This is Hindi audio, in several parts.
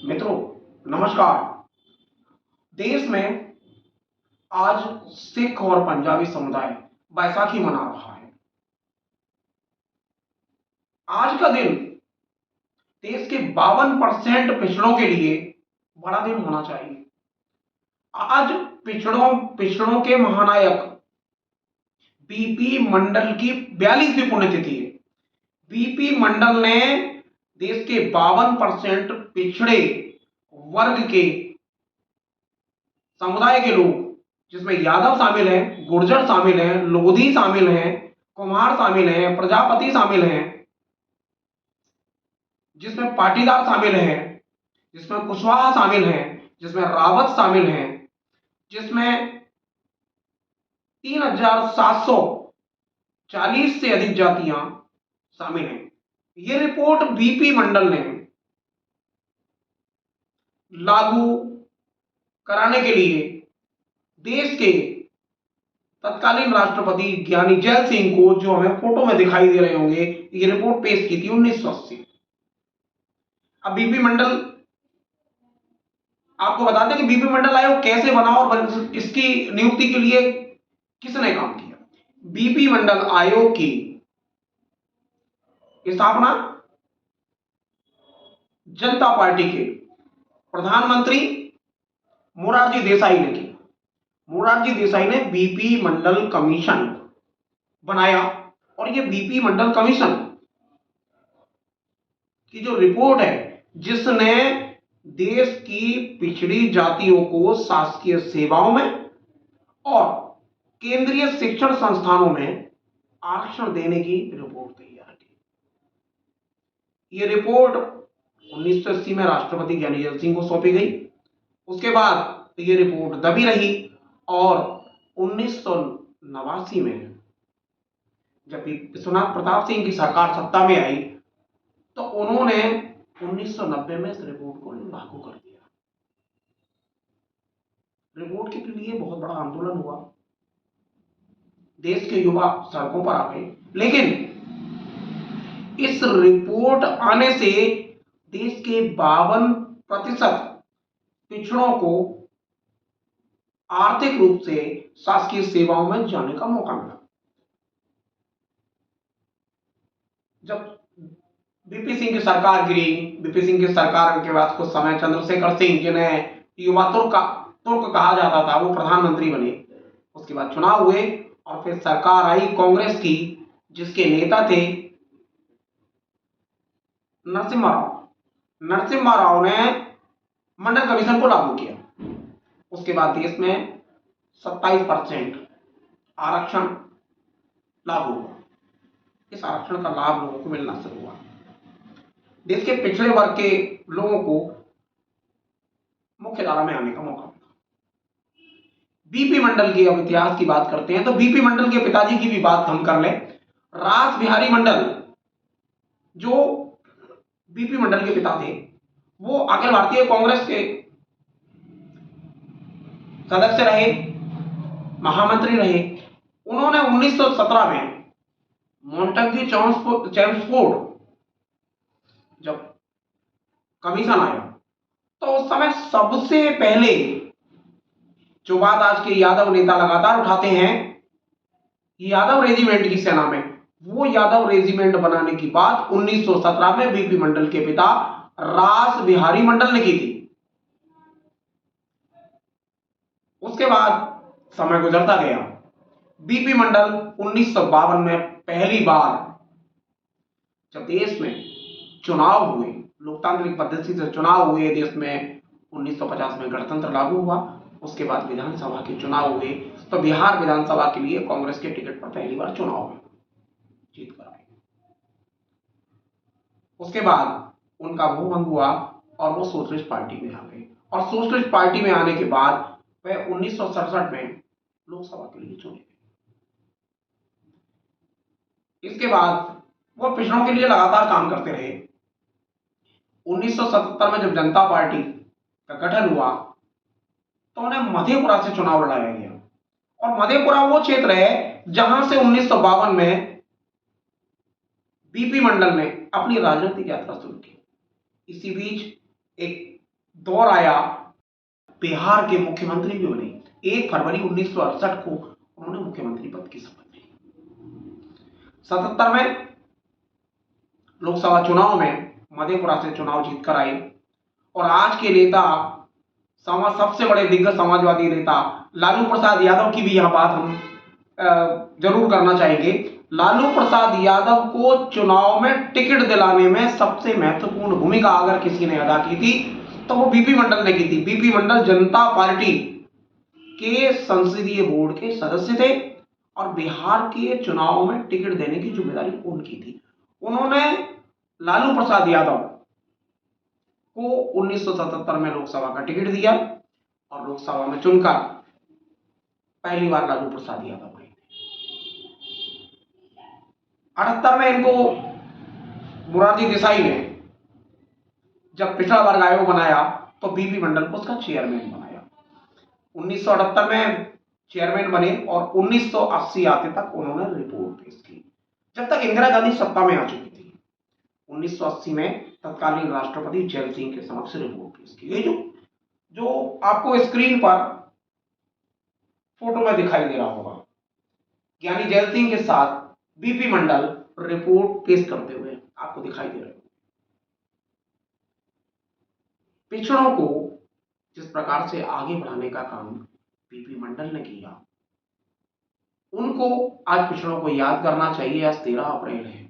मित्रों, नमस्कार। देश में आज सिख और पंजाबी समुदाय बैसाखी मना रहा है। आज का दिन देश के 52% पिछड़ों के लिए बड़ा दिन होना चाहिए। आज पिछड़ों के महानायक बीपी मंडल की 42वीं पुण्यतिथि है। बीपी मंडल ने देश के 52% पिछड़े वर्ग के समुदाय के लोग, जिसमें यादव शामिल हैं, गुर्जर शामिल हैं, लोधी शामिल हैं, कुम्हार शामिल हैं, प्रजापति शामिल हैं, जिसमें पाटीदार शामिल हैं, जिसमें कुशवाहा शामिल हैं, जिसमें रावत शामिल हैं, जिसमें 3740 से अधिक जातियां शामिल हैं। यह रिपोर्ट बीपी मंडल ने लागू कराने के लिए देश के तत्कालीन राष्ट्रपति ज्ञानी जैल सिंह को, जो हमें फोटो में दिखाई दे रहे होंगे, ये रिपोर्ट पेश की थी 1980। अब बीपी मंडल, आपको बताते हैं कि बीपी मंडल आयोग कैसे बना और इसकी नियुक्ति के लिए किसने काम किया। बीपी मंडल आयोग की स्थापना जनता पार्टी के प्रधानमंत्री मोरारजी देसाई ने की। मोरारजी देसाई ने बीपी मंडल कमीशन बनाया और यह बीपी मंडल कमीशन की जो रिपोर्ट है, जिसने देश की पिछड़ी जातियों को शासकीय सेवाओं में और केंद्रीय शिक्षण संस्थानों में आरक्षण देने की रिपोर्ट तैयार की। यह रिपोर्ट 1980 में राष्ट्रपति ज्ञानी जैल सिंह को सौंपी गई। उसके बाद यह रिपोर्ट दबी रही और 1989 में जब विश्वनाथ प्रताप सिंह की सरकार सत्ता में आई तो उन्होंने 1990 में इस रिपोर्ट को लागू कर दिया। रिपोर्ट के लिए बहुत बड़ा आंदोलन हुआ, देश के युवा सड़कों पर आ गए, लेकिन इस रिपोर्ट आने से देश के 52% पिछड़ों को आर्थिक रूप से शासकीय सेवाओं में जाने का मौका मिला। जब बीपी सिंह की सरकार गिरी, बीपी सिंह की सरकार के बाद कुछ समय चंद्रशेखर सिंह, जिन्हें युवा तुर्क कहा जाता था, वो प्रधानमंत्री बने। उसके बाद चुनाव हुए और फिर सरकार आई कांग्रेस की, जिसके नेता थे नरसिम्हा राव ने मंडल कमीशन को लागू किया। उसके बाद देश में 27% आरक्षण लागू हुआ। इस आरक्षण का लाभ लोगों को मिलना शुरू हुआ। देश के पिछड़े वर्ग के लोगों को मुख्य धारा में आने का मौका मिला। बीपी मंडल के अब इतिहास की बात करते हैं तो बीपी मंडल के पिताजी की भी बात हम कर लें। रास बिहारी मंडल, जो बीपी मंडल के पिता थे, वो अखिल भारतीय कांग्रेस के सदस्य रहे, महामंत्री रहे। उन्होंने 1917 में मोंटेग्यू चेम्सफोर्ड जब कमीशन आया तो उस समय सबसे पहले जो बात आज के यादव नेता लगातार उठाते हैं, यादव रेजिमेंट की सेना में, वो यादव रेजिमेंट बनाने की बात 1917 में बीपी मंडल के पिता रास बिहारी मंडल ने की थी। उसके बाद समय गुजरता गया। बीपी मंडल 1952 में पहली बार जब देश में चुनाव हुए, लोकतांत्रिक पद्धति से चुनाव हुए देश में, 1950 में गणतंत्र लागू हुआ। उसके बाद विधानसभा के चुनाव हुए तो बिहार विधानसभा के लिए कांग्रेस के टिकट पर पहली बार चुनाव हुआ, जीत कर आए। उसके बाद उनका मोह भंग हुआ और वो सोशलिस्ट पार्टी में आ गए और सोशलिस्ट पार्टी में आने के बाद वह 1967 में लोकसभा के लिए चुने गए। इसके बाद वो पिछड़ों के लिए लगातार काम करते रहे। 1977 में जब जनता पार्टी का गठन हुआ तो उन्हें मधेपुरा से चुनाव लड़ाया गया और मधेपुरा वो क्षेत्र है जहां से 1952 में बीपी मंडल ने अपनी राजनीतिक यात्रा शुरू की। इसी बीच एक दौर आया, बिहार के मुख्यमंत्री भी बने। 1 फरवरी 1968 को उन्होंने मुख्यमंत्री पद की शपथ ली। 77 में लोकसभा चुनाव में मधेपुरा से चुनाव जीतकर आए और आज के नेता, सबसे बड़े दिग्गज समाजवादी नेता लालू प्रसाद यादव की भी यह बात हम जरूर करना चाहेंगे। लालू प्रसाद यादव को चुनाव में टिकट दिलाने में सबसे महत्वपूर्ण भूमिका अगर किसी ने अदा की थी तो वो बीपी मंडल ने की थी। बीपी मंडल जनता पार्टी के संसदीय बोर्ड के सदस्य थे और बिहार के चुनाव में टिकट देने की जिम्मेदारी उनकी थी। उन्होंने लालू प्रसाद यादव को 1977 में लोकसभा का टिकट दिया और लोकसभा में चुनकर पहली बार लालू प्रसाद यादव आए। 78 में इनको मोरारजी देसाई ने जब पिछड़ा वर्ग आयोग बनाया तो बीपी मंडल को उसका चेयरमैन बनाया। 1978 में चेयरमैन बने और 1980 आते तक उन्होंने रिपोर्ट पेश की, जब तक इंदिरा गांधी सत्ता में आ चुकी थी। 1980 में तत्कालीन राष्ट्रपति जैल सिंह के समक्ष रिपोर्ट पेश की। ये जो आपको स्क्रीन पर फोटो में दिखाई दे रहा होगा, यानी जैल सिंह के साथ बीपी मंडल रिपोर्ट पेश करते हुए आपको दिखाई दे रहे हो। पिछड़ों को जिस प्रकार से आगे बढ़ाने का काम बीपी मंडल ने किया, उनको आज पिछड़ों को याद करना चाहिए। आज 13 अप्रैल है,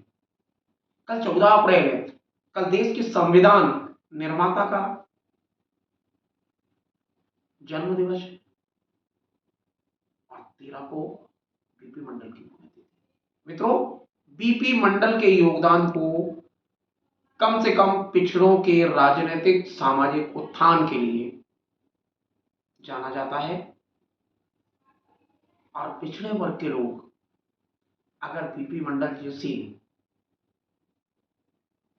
कल 14 अप्रैल है, कल देश के संविधान निर्माता का जन्म दिवस है और 13 को बीपी मंडल की पुण्यतिथि। मित्रों, बीपी मंडल के योगदान को कम से कम पिछड़ों के राजनीतिक सामाजिक उत्थान के लिए जाना जाता है और पिछड़े वर्ग के लोग अगर बीपी मंडल जैसी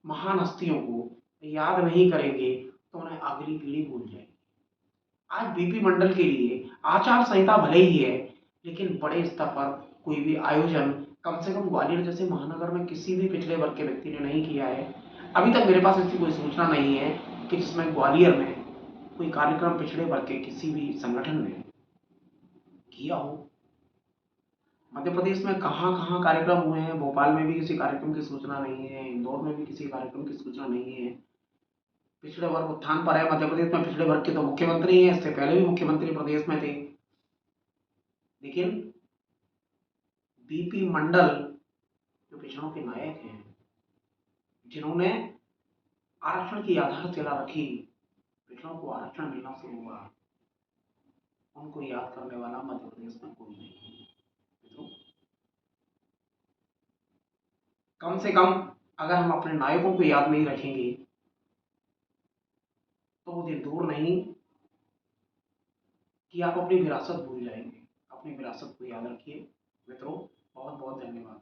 महान हस्तियों को याद नहीं करेंगे तो उन्हें अगली पीढ़ी भूल जाएगी। आज बीपी मंडल के लिए आचार संहिता भले ही है, लेकिन बड़े स्तर पर कोई भी आयोजन कम से कम ग्वालियर जैसे महानगर में किसी भी पिछड़े वर्ग के व्यक्ति ने नहीं किया है। अभी तक मेरे पास ऐसी कोई सूचना नहीं है कि जिसमें ग्वालियर में कोई कार्यक्रम पिछड़े वर्ग के किसी भी संगठन ने किया हो। मध्य प्रदेश में कहाँ कहाँ कार्यक्रम हुए हैं, भोपाल में भी किसी कार्यक्रम की सूचना नहीं है, इंदौर में भी किसी कार्यक्रम की सूचना नहीं है। पिछड़े वर्ग उत्थान पर है। मध्य प्रदेश में पिछड़े वर्ग के तो मुख्यमंत्री हैं, इससे पहले भी मुख्यमंत्री प्रदेश में थे, लेकिन बीपी मंडल जो पिछड़ों के नायक हैं, जिन्होंने आरक्षण की आधारशिला रखी, पिछड़ों को आरक्षण मिलना शुरू हुआ, उनको याद करने वाला मध्य प्रदेश में कोई नहीं है। कम से कम अगर हम अपने नायकों को याद नहीं रखेंगे तो वो दिन दूर नहीं कि आप अपनी विरासत भूल जाएंगे। अपनी विरासत को याद रखिए। मित्रों, बहुत बहुत धन्यवाद।